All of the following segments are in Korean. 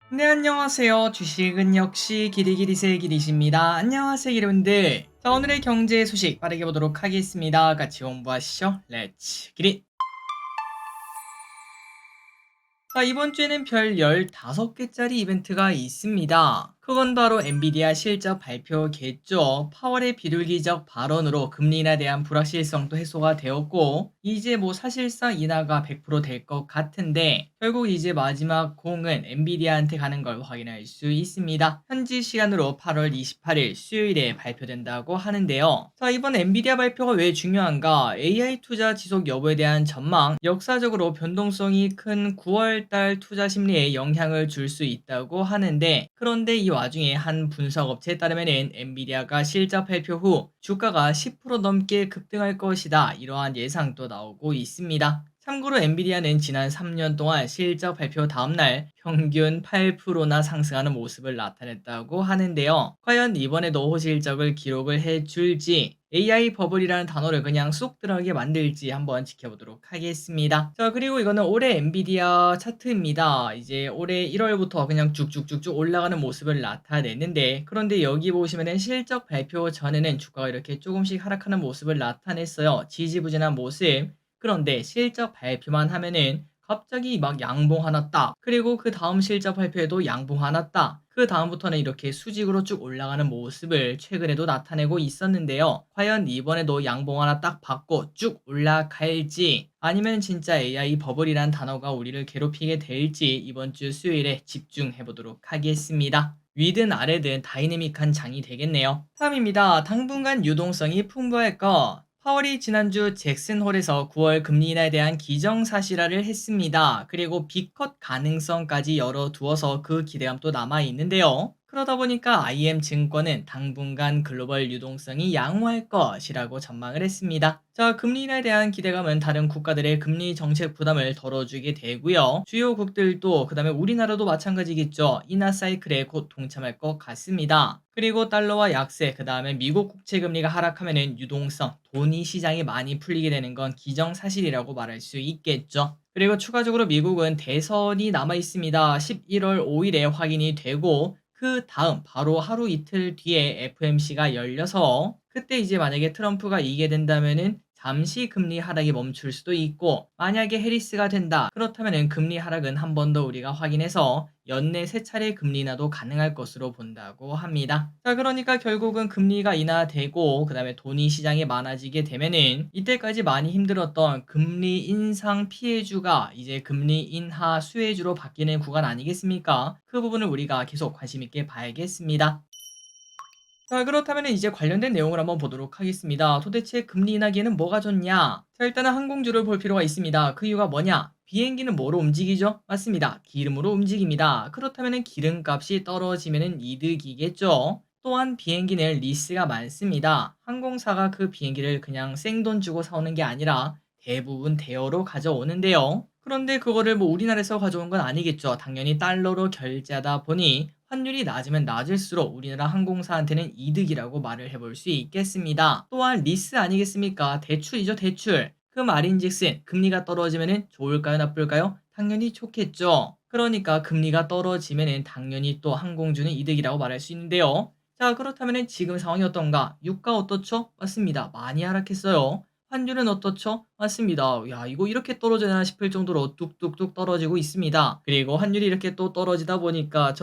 네, 안녕하세요. 주식은 역시 기리기리세 기리십니다. 안녕하세요, 여러분들. 자, 오늘의 경제 소식 빠르게 보도록 하겠습니다. 같이 공부하시죠. 렛츠 기릿. 자, 이번 주에는 별 15개짜리 이벤트가 있습니다. 그건 바로 엔비디아 실적 발표겠죠. 파월의 비둘기적 발언으로 금리 인하에 대한 불확실성도 해소가 되었고, 이제 사실상 인하가 100%될 것 같은데, 결국 이제 마지막 공은 엔비디아한테 가는 걸 확인할 수 있습니다. 현지 시간으로 8월 28일 수요일에 발표된다고 하는데요. 자, 이번 엔비디아 발표가 왜 중요한가? AI 투자 지속 여부에 대한 전망, 역사적으로 변동성이 큰 9월달 투자 심리에 영향을 줄 수 있다고 하는데, 그런데 이 와중에 한 분석업체에 따르면은 엔비디아가 실적 발표 후 주가가 10% 넘게 급등할 것이다. 이러한 예상도 나오고 있습니다. 참고로 엔비디아는 지난 3년 동안 실적 발표 다음날 평균 8%나 상승하는 모습을 나타냈다고 하는데요. 과연 이번에도 호실적을 기록을 해줄지, AI 버블이라는 단어를 그냥 쏙 들어가게 만들지 한번 지켜보도록 하겠습니다. 자, 그리고 이거는 올해 엔비디아 차트입니다. 이제 올해 1월부터 그냥 쭉쭉쭉쭉 올라가는 모습을 나타냈는데, 그런데 여기 보시면은 실적 발표 전에는 주가가 이렇게 조금씩 하락하는 모습을 나타냈어요. 지지부진한 모습. 그런데 실적 발표만 하면은 갑자기 막 양봉 하나 딱, 그리고 그 다음 실적 발표에도 양봉 하나 딱, 그 다음부터는 이렇게 수직으로 쭉 올라가는 모습을 최근에도 나타내고 있었는데요. 과연 이번에도 양봉 하나 딱 받고 쭉 올라갈지, 아니면 진짜 AI 버블이란 단어가 우리를 괴롭히게 될지 이번 주 수요일에 집중해 보도록 하겠습니다. 위든 아래든 다이내믹한 장이 되겠네요. 3입니다. 당분간 유동성이 풍부할까? 파월이 지난주 잭슨홀에서 9월 금리 인하에 대한 기정사실화를 했습니다. 그리고 B컷 가능성까지 열어두어서 그 기대감도 남아있는데요. 그러다 보니까 IM증권은 당분간 글로벌 유동성이 양호할 것이라고 전망을 했습니다. 자, 금리 인하에 대한 기대감은 다른 국가들의 금리 정책 부담을 덜어주게 되고요. 주요국들도 그다음에 우리나라도 마찬가지겠죠. 인하 사이클에 곧 동참할 것 같습니다. 그리고 달러와 약세, 그다음에 미국 국채 금리가 하락하면은 유동성, 돈이 시장이 많이 풀리게 되는 건 기정사실이라고 말할 수 있겠죠. 그리고 추가적으로 미국은 대선이 남아 있습니다. 11월 5일에 확인이 되고, 그 다음 바로 하루 이틀 뒤에 FMC가 열려서 그때 이제 만약에 트럼프가 이기게 된다면은 잠시 금리 하락이 멈출 수도 있고, 만약에 해리스가 된다 그렇다면은 금리 하락은 한 번 더 우리가 확인해서 연내 3차례 금리 인하도 가능할 것으로 본다고 합니다. 자, 그러니까 결국은 금리가 인하되고 그다음에 돈이 시장에 많아지게 되면은 이때까지 많이 힘들었던 금리 인상 피해주가 이제 금리 인하 수혜주로 바뀌는 구간 아니겠습니까? 그 부분을 우리가 계속 관심 있게 봐야겠습니다. 자, 그렇다면 이제 관련된 내용을 한번 보도록 하겠습니다. 도대체 금리 인하기에는 뭐가 좋냐? 자, 일단은 항공주를 볼 필요가 있습니다. 그 이유가 뭐냐? 비행기는 뭐로 움직이죠? 맞습니다. 기름으로 움직입니다. 그렇다면 기름값이 떨어지면 이득이겠죠? 또한 비행기는 리스가 많습니다. 항공사가 그 비행기를 그냥 생돈 주고 사오는 게 아니라 대부분 대여로 가져오는데요. 그런데 그거를 우리나라에서 가져온 건 아니겠죠. 당연히 달러로 결제하다 보니 환율이 낮으면 낮을수록 우리나라 항공사한테는 이득이라고 말을 해볼 수 있겠습니다. 또한 리스 아니겠습니까? 대출이죠, 대출. 그 말인즉슨 금리가 떨어지면 좋을까요, 나쁠까요? 당연히 좋겠죠. 그러니까 금리가 떨어지면 당연히 또 항공주는 이득이라고 말할 수 있는데요. 자, 그렇다면 지금 상황이 어떤가? 유가 어떻죠? 맞습니다. 많이 하락했어요. 환율은 어떻죠? 맞습니다. 야, 이거 이렇게 떨어지나 싶을 정도로 뚝뚝뚝 떨어지고 있습니다. 그리고 환율이 이렇게 또 떨어지다 보니까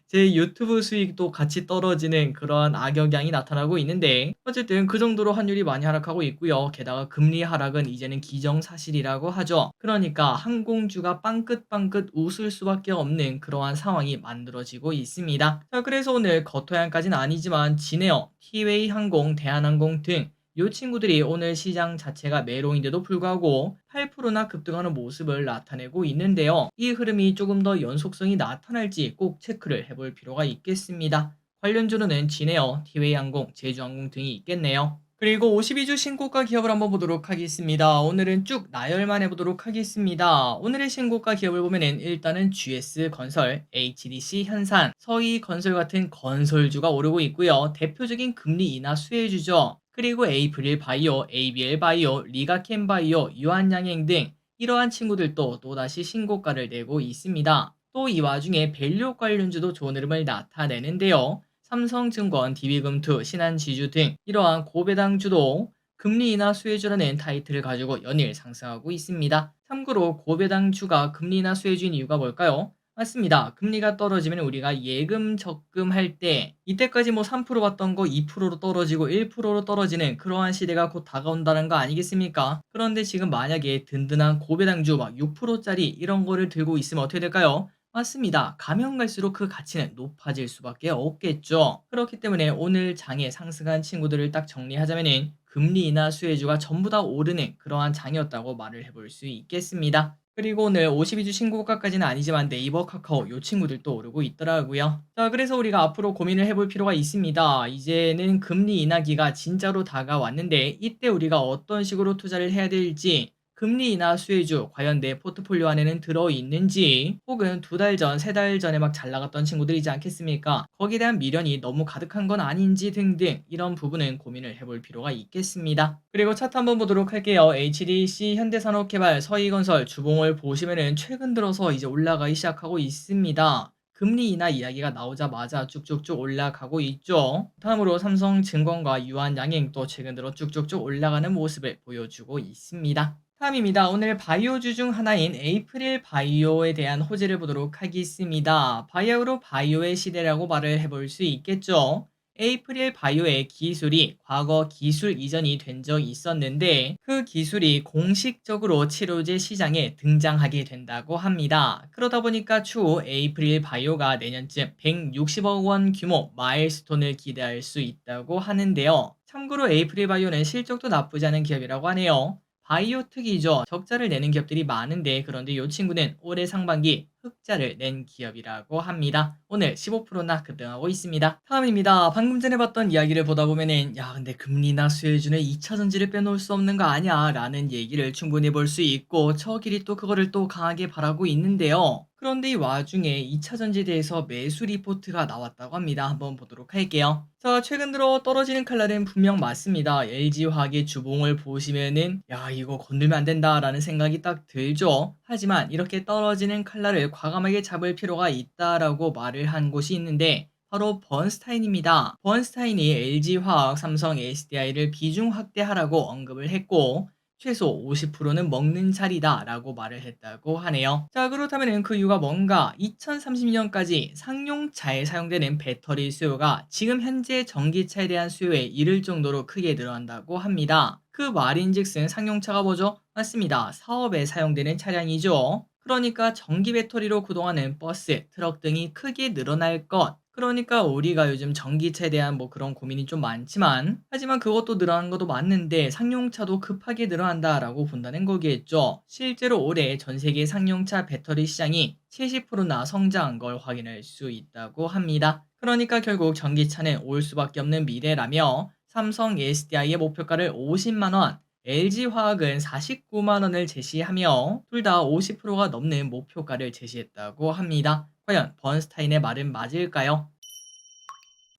제 유튜브 수익도 같이 떨어지는 그러한 악영향이 나타나고 있는데, 어쨌든 그 정도로 환율이 많이 하락하고 있고요. 게다가 금리 하락은 이제는 기정사실이라고 하죠. 그러니까 항공주가 빵긋빵긋 웃을 수밖에 없는 그러한 상황이 만들어지고 있습니다. 자, 그래서 오늘 겉토양까지는 아니지만 진에어, 티웨이 항공, 대한항공 등 이 친구들이 오늘 시장 자체가 매로인데도 불구하고 8%나 급등하는 모습을 나타내고 있는데요. 이 흐름이 조금 더 연속성이 나타날지 꼭 체크를 해볼 필요가 있겠습니다. 관련주로는 진에어, 티웨이항공, 제주항공 등이 있겠네요. 그리고 52주 신고가 기업을 한번 보도록 하겠습니다. 오늘은 쭉 나열만 해보도록 하겠습니다. 오늘의 신고가 기업을 보면은 일단은 GS건설, HDC 현산, 서희건설 같은 건설주가 오르고 있고요. 대표적인 금리 인하 수혜주죠. 그리고 에이프릴 바이오, ABL 바이오, 리가켄 바이오, 유한양행 등 이러한 친구들도 또다시 신고가를 내고 있습니다. 또 이 와중에 밸류 관련주도 좋은 흐름을 나타내는데요. 삼성증권, DB금투, 신한지주 등 이러한 고배당주도 금리 인하 수혜주라는 타이틀을 가지고 연일 상승하고 있습니다. 참고로 고배당주가 금리 인하 수혜주인 이유가 뭘까요? 맞습니다. 금리가 떨어지면 우리가 예금 적금할 때 이때까지 뭐 3% 받던 거 2%로 떨어지고 1%로 떨어지는 그러한 시대가 곧 다가온다는 거 아니겠습니까? 그런데 지금 만약에 든든한 고배당주 막 6%짜리 이런 거를 들고 있으면 어떻게 될까요? 맞습니다. 가면 갈수록 그 가치는 높아질 수밖에 없겠죠. 그렇기 때문에 오늘 장에 상승한 친구들을 딱 정리하자면은 금리 인하 수혜주가 전부 다 오르는 그러한 장이었다고 말을 해볼 수 있겠습니다. 그리고 오늘 52주 신고가까지는 아니지만 네이버, 카카오 요 친구들도 오르고 있더라고요. 자, 그래서 우리가 앞으로 고민을 해볼 필요가 있습니다. 이제는 금리 인하기가 진짜로 다가왔는데 이때 우리가 어떤 식으로 투자를 해야 될지, 금리 인하 수혜주 과연 내 포트폴리오 안에는 들어있는지, 혹은 2달 전, 3달 전에 막 잘 나갔던 친구들이지 않겠습니까? 거기에 대한 미련이 너무 가득한 건 아닌지 등등 이런 부분은 고민을 해볼 필요가 있겠습니다. 그리고 차트 한번 보도록 할게요. HDC, 현대산업개발, 서희건설, 주봉을 보시면은 최근 들어서 이제 올라가기 시작하고 있습니다. 금리 인하 이야기가 나오자마자 쭉쭉쭉 올라가고 있죠. 다음으로 삼성증권과 유한양행도 최근 들어 쭉쭉쭉 올라가는 모습을 보여주고 있습니다. 다음입니다. 오늘 바이오주 중 하나인 에이프릴 바이오에 대한 호재를 보도록 하겠습니다. 바이오로 바이오의 시대라고 말을 해볼 수 있겠죠. 에이프릴 바이오의 기술이 과거 기술 이전이 된 적이 있었는데 그 기술이 공식적으로 치료제 시장에 등장하게 된다고 합니다. 그러다 보니까 추후 에이프릴 바이오가 내년쯤 160억 원 규모 마일스톤을 기대할 수 있다고 하는데요. 참고로 에이프릴 바이오는 실적도 나쁘지 않은 기업이라고 하네요. 바이오 특이죠. 적자를 내는 기업들이 많은데 그런데 이 친구는 올해 상반기 흑자를 낸 기업이라고 합니다. 오늘 15%나 급등하고 있습니다. 다음입니다. 방금 전에 봤던 이야기를 보다 보면은 야 근데 금리나 수혜주는 2차 전지를 빼놓을 수 없는 거 아니야 라는 얘기를 충분히 볼 수 있고 저끼리 또 그거를 또 강하게 바라고 있는데요. 그런데 이 와중에 2차 전지에 대해서 매수 리포트가 나왔다고 합니다. 한번 보도록 할게요. 자, 최근 들어 떨어지는 칼날은 분명 맞습니다. LG화학의 주봉을 보시면은 야 이거 건들면 안 된다라는 생각이 딱 들죠. 하지만 이렇게 떨어지는 칼날을 과감하게 잡을 필요가 있다라고 말을 한 곳이 있는데 바로 번스타인입니다. 번스타인이 LG화학, 삼성, SDI를 비중 확대하라고 언급을 했고 최소 50%는 먹는 자리다 라고 말을 했다고 하네요. 자, 그렇다면 그 이유가 뭔가 2030년까지 상용차에 사용되는 배터리 수요가 지금 현재 전기차에 대한 수요에 이를 정도로 크게 늘어난다고 합니다. 그 말인즉슨 상용차가 뭐죠? 맞습니다. 사업에 사용되는 차량이죠. 그러니까 전기 배터리로 구동하는 버스, 트럭 등이 크게 늘어날 것. 그러니까 우리가 요즘 전기차에 대한 뭐 그런 고민이 좀 많지만 하지만 그것도 늘어나는 것도 맞는데 상용차도 급하게 늘어난다라고 본다는 거겠죠. 실제로 올해 전 세계 상용차 배터리 시장이 70%나 성장한 걸 확인할 수 있다고 합니다. 그러니까 결국 전기차는 올 수밖에 없는 미래라며 삼성 SDI의 목표가를 50만 원, LG화학은 49만 원을 제시하며 둘 다 50%가 넘는 목표가를 제시했다고 합니다. 과연 번스타인의 말은 맞을까요?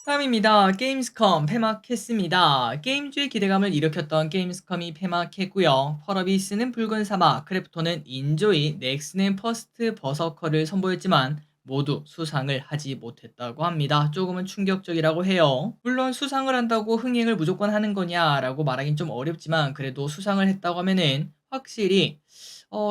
다음입니다. 게임스컴 폐막했습니다. 게임주의 기대감을 일으켰던 게임스컴이 폐막했고요. 펄어비스는 붉은 사막, 크래프톤은 인조이, 넥슨은 퍼스트 버서커를 선보였지만 모두 수상을 하지 못했다고 합니다. 조금은 충격적이라고 해요. 물론 수상을 한다고 흥행을 무조건 하는 거냐라고 말하긴 좀 어렵지만 그래도 수상을 했다고 하면은 확실히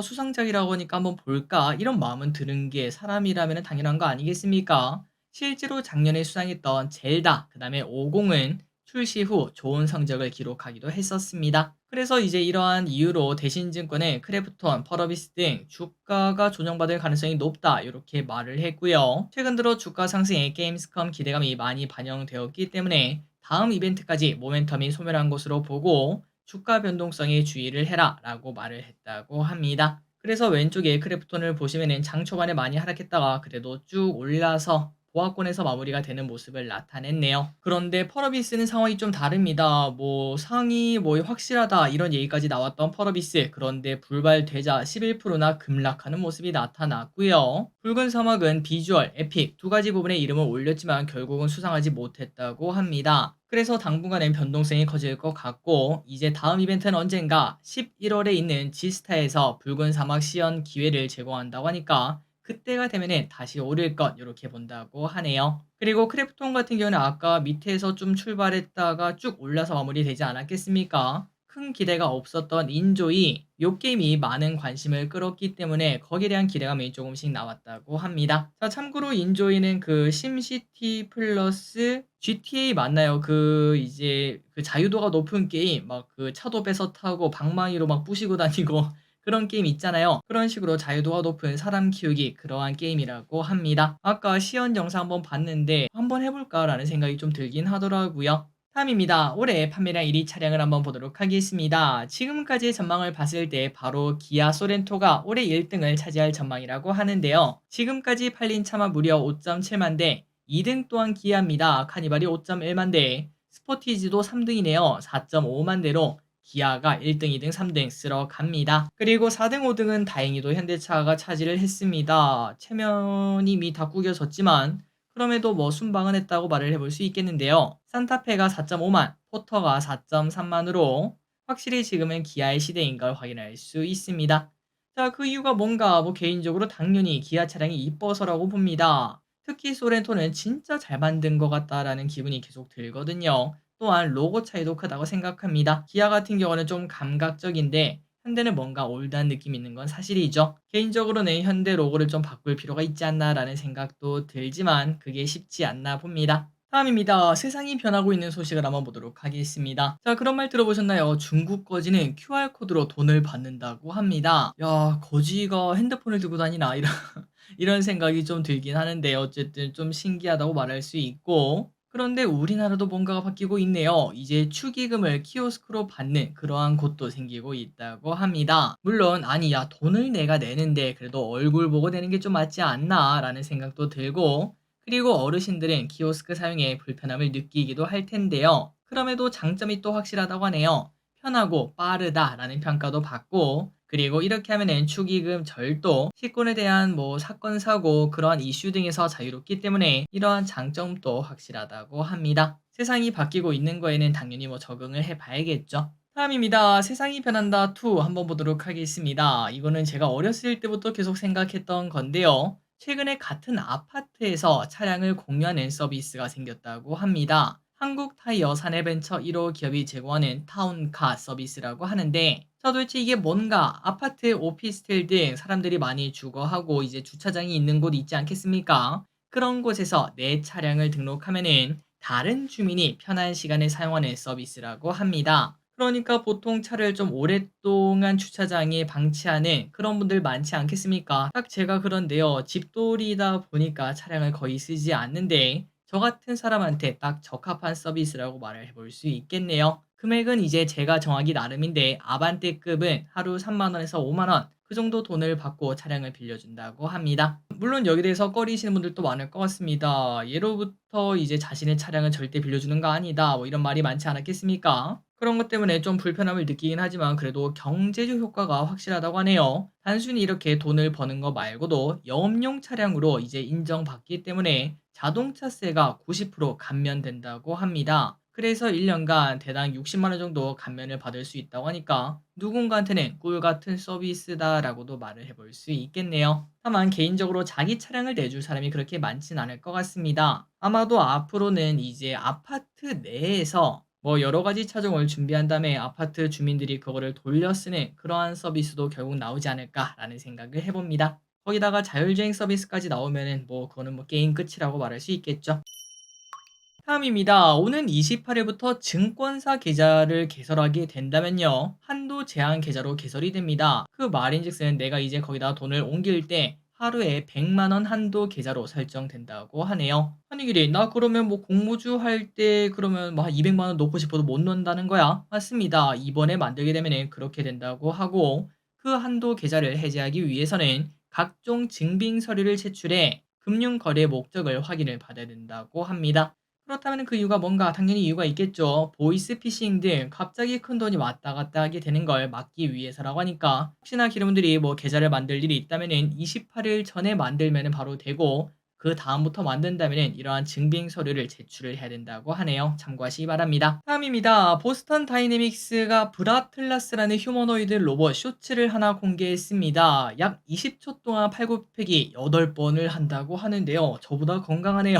수상작이라고 하니까 한번 볼까 이런 마음은 드는 게 사람이라면 당연한 거 아니겠습니까? 실제로 작년에 수상했던 젤다, 그 다음에 50은 출시 후 좋은 성적을 기록하기도 했었습니다. 그래서 이제 이러한 이유로 대신증권의 크래프톤, 펄어비스 등 주가가 조정받을 가능성이 높다 이렇게 말을 했고요. 최근 들어 주가 상승에 게임스컴 기대감이 많이 반영되었기 때문에 다음 이벤트까지 모멘텀이 소멸한 것으로 보고 주가 변동성에 주의를 해라 라고 말을 했다고 합니다. 그래서 왼쪽에 크래프톤을 보시면은 장 초반에 많이 하락했다가 그래도 쭉 올라서 보합권에서 마무리가 되는 모습을 나타냈네요. 그런데 펄어비스는 상황이 좀 다릅니다. 뭐 상위 뭐 확실하다 이런 얘기까지 나왔던 펄어비스 그런데 불발되자 11%나 급락하는 모습이 나타났고요. 붉은 사막은 비주얼, 에픽 두 가지 부분에 이름을 올렸지만 결국은 수상하지 못했다고 합니다. 그래서 당분간은 변동성이 커질 것 같고 이제 다음 이벤트는 언젠가 11월에 있는 지스타에서 붉은 사막 시연 기회를 제공한다고 하니까 그때가 되면은 다시 오를 것 요렇게 본다고 하네요. 그리고 크래프톤 같은 경우는 아까 밑에서 좀 출발했다가 쭉 올라서 마무리되지 않았겠습니까? 큰 기대가 없었던 인조이 요 게임이 많은 관심을 끌었기 때문에 거기에 대한 기대감이 조금씩 나왔다고 합니다. 자, 참고로 인조이는 그 심시티 플러스 GTA 맞나요? 그 이제 그 자유도가 높은 게임 막 그 차도 뺏어 타고 방망이로 막 부시고 다니고 그런 게임 있잖아요. 그런 식으로 자유도가 높은 사람 키우기 그러한 게임이라고 합니다. 아까 시연 영상 한번 봤는데 한번 해볼까라는 생각이 좀 들긴 하더라고요. 다음입니다. 올해 판매량 1위 차량을 한번 보도록 하겠습니다. 지금까지의 전망을 봤을 때 바로 기아 소렌토가 올해 1등을 차지할 전망이라고 하는데요. 지금까지 팔린 차만 무려 5.7만 대, 2등 또한 기아입니다. 카니발이 5.1만 대, 스포티지도 3등이네요. 4.5만 대로 기아가 1등, 2등, 3등 쓸어갑니다. 그리고 4등, 5등은 다행히도 현대차가 차지를 했습니다. 체면이 이미 다 구겨졌지만 그럼에도 뭐 순방은 했다고 말을 해볼 수 있겠는데요. 산타페가 4.5만, 포터가 4.3만으로 확실히 지금은 기아의 시대인 걸 확인할 수 있습니다. 자, 그 이유가 뭔가 뭐 개인적으로 당연히 기아 차량이 이뻐서라고 봅니다. 특히 소렌토는 진짜 잘 만든 것 같다라는 기분이 계속 들거든요. 또한 로고 차이도 크다고 생각합니다. 기아 같은 경우는 좀 감각적인데 현대는 뭔가 올드한 느낌이 있는 건 사실이죠. 개인적으로는 현대 로고를 좀 바꿀 필요가 있지 않나라는 생각도 들지만 그게 쉽지 않나 봅니다. 다음입니다. 세상이 변하고 있는 소식을 한번 보도록 하겠습니다. 자, 그런 말 들어보셨나요? 중국 거지는 QR코드로 돈을 받는다고 합니다. 야, 거지가 핸드폰을 들고 다니나 이런 생각이 좀 들긴 하는데 어쨌든 좀 신기하다고 말할 수 있고 그런데 우리나라도 뭔가가 바뀌고 있네요. 이제 축의금을 키오스크로 받는 그러한 곳도 생기고 있다고 합니다. 물론 아니 야 돈을 내가 내는데 그래도 얼굴 보고 내는 게 좀 맞지 않나 라는 생각도 들고 그리고 어르신들은 키오스크 사용에 불편함을 느끼기도 할 텐데요. 그럼에도 장점이 또 확실하다고 하네요. 편하고 빠르다라는 평가도 받고 그리고 이렇게 하면은 축의금 절도, 식권에 대한 뭐 사건 사고 그러한 이슈 등에서 자유롭기 때문에 이러한 장점도 확실하다고 합니다. 세상이 바뀌고 있는 거에는 당연히 뭐 적응을 해봐야겠죠. 다음입니다. 세상이 변한다 2 한번 보도록 하겠습니다. 이거는 제가 어렸을 때부터 계속 생각했던 건데요. 최근에 같은 아파트에서 차량을 공유하는 서비스가 생겼다고 합니다. 한국타이어 사내벤처 1호 기업이 제공하는 타운카 서비스라고 하는데 도대체 이게 뭔가 아파트, 오피스텔 등 사람들이 많이 주거하고 이제 주차장이 있는 곳 있지 않겠습니까? 그런 곳에서 내 차량을 등록하면은 다른 주민이 편한 시간에 사용하는 서비스라고 합니다. 그러니까 보통 차를 좀 오랫동안 주차장에 방치하는 그런 분들 많지 않겠습니까? 딱 제가 그런데요. 집돌이다 보니까 차량을 거의 쓰지 않는데 저 같은 사람한테 딱 적합한 서비스라고 말을 해볼 수 있겠네요. 금액은 이제 제가 정하기 나름인데 아반떼급은 하루 3만 원에서 5만 원 그 정도 돈을 받고 차량을 빌려준다고 합니다. 물론 여기 대해서 꺼리시는 분들도 많을 것 같습니다. 예로부터 이제 자신의 차량을 절대 빌려주는 거 아니다 뭐 이런 말이 많지 않았겠습니까? 그런 것 때문에 좀 불편함을 느끼긴 하지만 그래도 경제적 효과가 확실하다고 하네요. 단순히 이렇게 돈을 버는 거 말고도 영업용 차량으로 이제 인정받기 때문에 자동차세가 90% 감면된다고 합니다. 그래서 1년간 대당 60만 원 정도 감면을 받을 수 있다고 하니까 누군가한테는 꿀 같은 서비스다라고도 말을 해볼 수 있겠네요. 다만 개인적으로 자기 차량을 내줄 사람이 그렇게 많진 않을 것 같습니다. 아마도 앞으로는 이제 아파트 내에서 뭐 여러 가지 차종을 준비한 다음에 아파트 주민들이 그거를 돌려 쓰는 그러한 서비스도 결국 나오지 않을까라는 생각을 해봅니다. 거기다가 자율주행 서비스까지 나오면은 뭐 그거는 뭐 게임 끝이라고 말할 수 있겠죠. 다음입니다. 오는 28일부터 증권사 계좌를 개설하게 된다면요. 한도 제한 계좌로 개설이 됩니다. 그 말인즉슨 내가 이제 거기다 돈을 옮길 때 하루에 100만 원 한도 계좌로 설정된다고 하네요. 아니 그래 나 그러면 뭐 공모주 할 때 그러면 뭐 한 200만 원 넣고 싶어도 못 넣는다는 거야? 맞습니다. 이번에 만들게 되면 그렇게 된다고 하고 그 한도 계좌를 해제하기 위해서는 각종 증빙 서류를 제출해 금융거래 목적을 확인을 받아야 된다고 합니다. 그렇다면 그 이유가 뭔가 당연히 이유가 있겠죠. 보이스피싱 등 갑자기 큰돈이 왔다 갔다 하게 되는 걸 막기 위해서라고 하니까 혹시나 여러분들이 뭐 계좌를 만들 일이 있다면은 28일 전에 만들면 바로 되고 그 다음부터 만든다면 이러한 증빙 서류를 제출을 해야 된다고 하네요. 참고하시기 바랍니다. 다음입니다. 보스턴 다이내믹스가 브라틀라스라는 휴머노이드 로봇 쇼츠를 하나 공개했습니다. 약 20초 동안 팔굽혀펴기 8번을 한다고 하는데요. 저보다 건강하네요.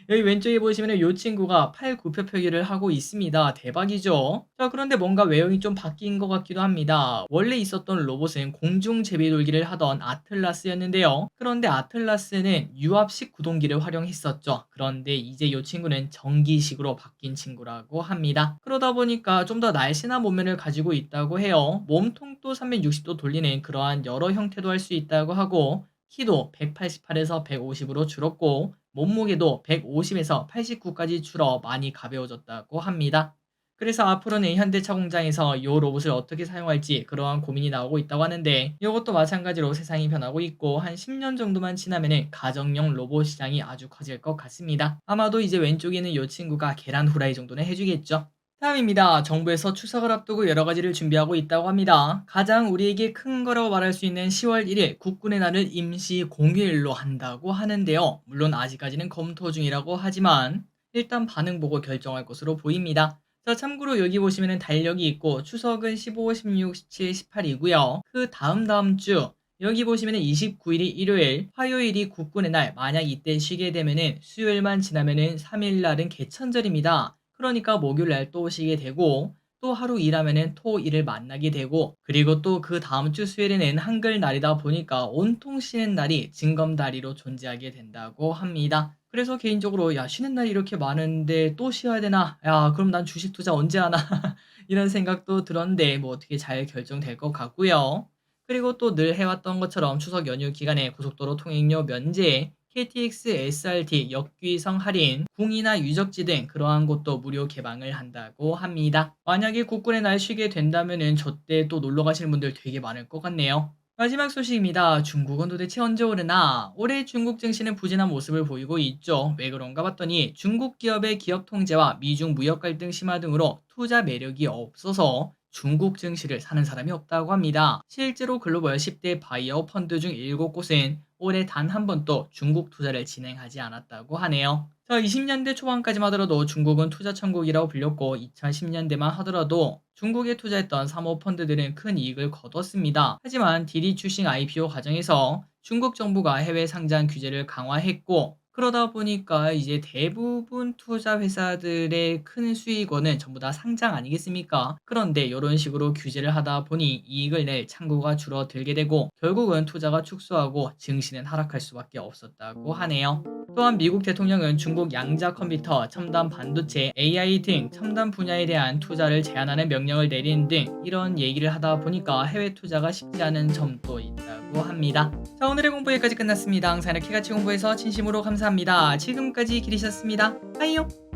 여기 왼쪽에 보시면 이 친구가 팔굽혀펴기를 하고 있습니다. 대박이죠? 자, 그런데 뭔가 외형이 좀 바뀐 것 같기도 합니다. 원래 있었던 로봇은 공중 제비돌기를 하던 아틀라스였는데요. 그런데 아틀라스는 유압식 구동기를 활용했었죠. 그런데 이제 이 친구는 전기식으로 바뀐 친구라고 합니다. 그러다 보니까 좀 더 날씬한 몸매를 가지고 있다고 해요. 몸통도 360도 돌리는 그러한 여러 형태도 할 수 있다고 하고, 키도 188에서 150으로 줄었고 몸무게도 150에서 89까지 줄어 많이 가벼워졌다고 합니다. 그래서 앞으로는 현대차 공장에서 이 로봇을 어떻게 사용할지 그러한 고민이 나오고 있다고 하는데, 이것도 마찬가지로 세상이 변하고 있고 한 10년 정도만 지나면 가정용 로봇 시장이 아주 커질 것 같습니다. 아마도 이제 왼쪽에 있는 이 친구가 계란 후라이 정도는 해주겠죠. 다음입니다. 정부에서 추석을 앞두고 여러 가지를 준비하고 있다고 합니다. 가장 우리에게 큰 거라고 말할 수 있는 10월 1일 국군의 날을 임시 공휴일로 한다고 하는데요. 물론 아직까지는 검토 중이라고 하지만 일단 반응 보고 결정할 것으로 보입니다. 자, 참고로 여기 보시면 달력이 있고 추석은 15, 16, 17, 18이고요. 그 다음 주 여기 보시면 29일이 일요일, 화요일이 국군의 날. 만약 이때 쉬게 되면은 수요일만 지나면은 3일 날은 개천절입니다. 그러니까 목요일 날 또 쉬게 되고, 또 하루 일하면은 토 일을 만나게 되고, 그리고 또 그 다음 주 수요일에는 한글 날이다 보니까 온통 쉬는 날이 징검다리로 존재하게 된다고 합니다. 그래서 개인적으로 야, 쉬는 날이 이렇게 많은데 또 쉬어야 되나? 야, 그럼 난 주식 투자 언제 하나? 이런 생각도 들었는데 뭐 어떻게 잘 결정될 것 같고요. 그리고 또 늘 해왔던 것처럼 추석 연휴 기간에 고속도로 통행료 면제, KTX, SRT, 역귀성 할인, 궁이나 유적지 등 그러한 곳도 무료 개방을 한다고 합니다. 만약에 국군의 날 쉬게 된다면은 저때 또 놀러 가시는 분들 되게 많을 것 같네요. 마지막 소식입니다. 중국은 도대체 언제 오르나? 올해 중국 증시는 부진한 모습을 보이고 있죠. 왜 그런가 봤더니 중국 기업의 기업 통제와 미중 무역 갈등 심화 등으로 투자 매력이 없어서 중국 증시를 사는 사람이 없다고 합니다. 실제로 글로벌 10대 바이어 펀드 중 7곳은 올해 단 한 번도 중국 투자를 진행하지 않았다고 하네요. 자, 20년대 초반까지만 하더라도 중국은 투자 천국이라고 불렸고 2010년대만 하더라도 중국에 투자했던 사모펀드들은 큰 이익을 거뒀습니다. 하지만 디디 출신 IPO 과정에서 중국 정부가 해외 상장 규제를 강화했고, 그러다 보니까 이제 대부분 투자 회사들의 큰 수익원은 전부 다 상장 아니겠습니까? 그런데 이런 식으로 규제를 하다 보니 이익을 낼 창구가 줄어들게 되고 결국은 투자가 축소하고 증시는 하락할 수밖에 없었다고 하네요. 또한 미국 대통령은 중국 양자 컴퓨터, 첨단 반도체, AI 등 첨단 분야에 대한 투자를 제한하는 명령을 내리는 등 이런 얘기를 하다 보니까 해외 투자가 쉽지 않은 점도 있다고 합니다. 자, 오늘의 공부 여기까지 끝났습니다. 항상 이렇게 같이 공부해서 진심으로 감사합니다. 지금까지 기리셨습니다. 빠이요.